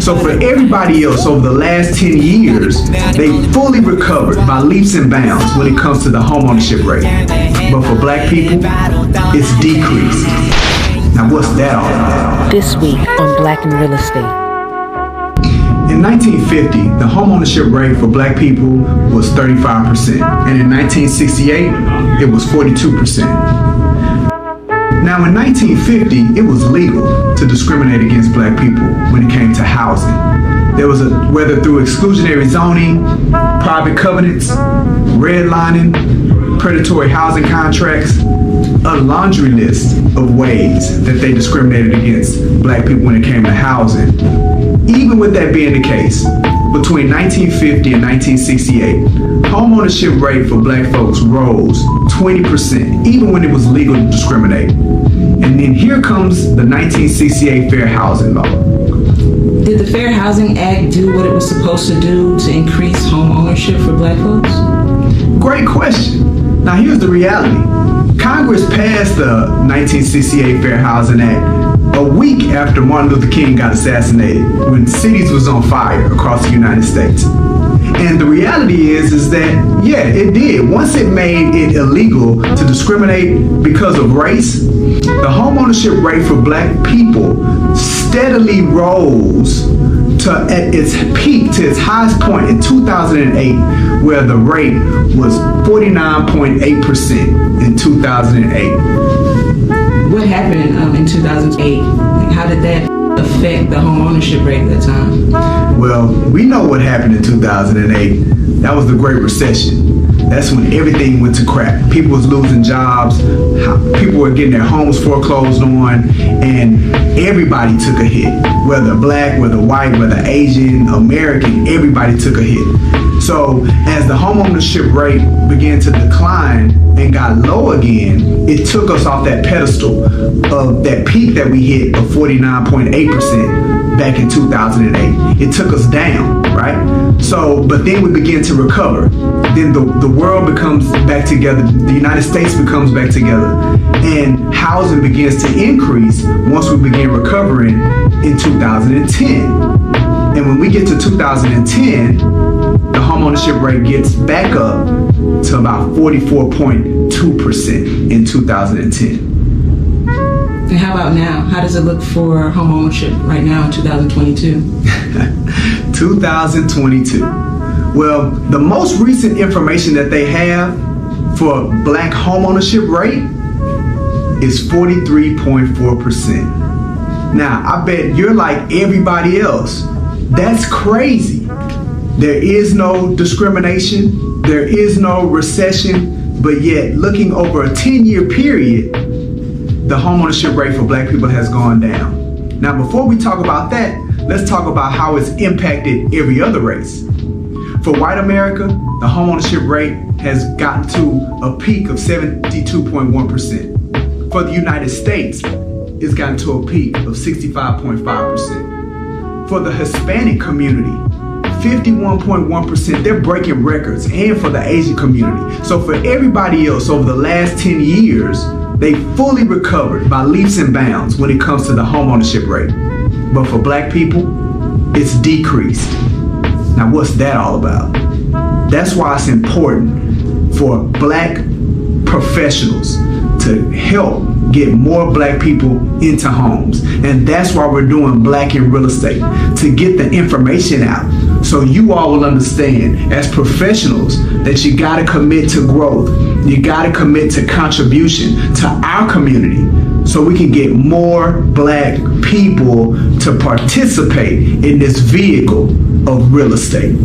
So for everybody else over the last 10 years, they fully recovered by leaps and bounds when it comes to the homeownership rate. But for black people, it's decreased. Now what's that all about? This week on Black in Real Estate. In 1950, the homeownership rate for black people was 35%, and in 1968, it was 42%. Now in 1950, it was legal to discriminate against black people when it came to housing. There was whether through exclusionary zoning, private covenants, redlining, predatory housing contracts, a laundry list of ways that they discriminated against black people when it came to housing. Even with that being the case, between 1950 and 1968, homeownership rate for black folks rose 20%, even when it was legal to discriminate. And then here comes the 1968 Fair Housing Law. Did the Fair Housing Act do what it was supposed to do to increase home ownership for black folks? Great question. Now here's the reality. Congress passed the 1968 Fair Housing Act a week after Martin Luther King got assassinated, when cities was on fire across the United States. And the reality is that, yeah, it did. Once it made it illegal to discriminate because of race, the homeownership rate for black people steadily rose to at its peak, to its highest point in 2008, where the rate was 49.8% in 2008. What happened in 2008? How did that affect the home ownership rate at that time? Well, we know what happened in 2008. That was the Great Recession. That's when everything went to crap. People was losing jobs, people were getting their homes foreclosed on, and everybody took a hit. Whether black, whether white, whether Asian, American, everybody took a hit. So as the homeownership rate began to decline and got low again, it took us off that pedestal of that peak that we hit of 49.8% back in 2008. It took us down, right? So, but then we begin to recover. Then the world becomes back together, the United States becomes back together, and housing begins to increase once we begin recovering in 2010. And when we get to 2010, the homeownership rate gets back up to about 44.2% in 2010. And how about now? How does it look for home ownership right now in 2022? 2022. Well, the most recent information that they have for black homeownership rate is 43.4%. Now, I bet you're like everybody else. That's crazy. There is no discrimination, there is no recession, but yet looking over a 10-year period, the homeownership rate for black people has gone down. Now, before we talk about that, let's talk about how it's impacted every other race. For white America, the homeownership rate has gotten to a peak of 72.1%. For the United States, it's gotten to a peak of 65.5%. For the Hispanic community, 51.1%, they're breaking records, and for the Asian community. So for everybody else over the last 10 years, they fully recovered by leaps and bounds when it comes to the homeownership rate. But for black people, it's decreased. Now what's that all about? That's why it's important for black professionals to help get more black people into homes. And that's why we're doing Black in Real Estate, to get the information out so you all will understand as professionals that you gotta commit to growth. You gotta commit to contribution to our community so we can get more black people to participate in this vehicle of real estate.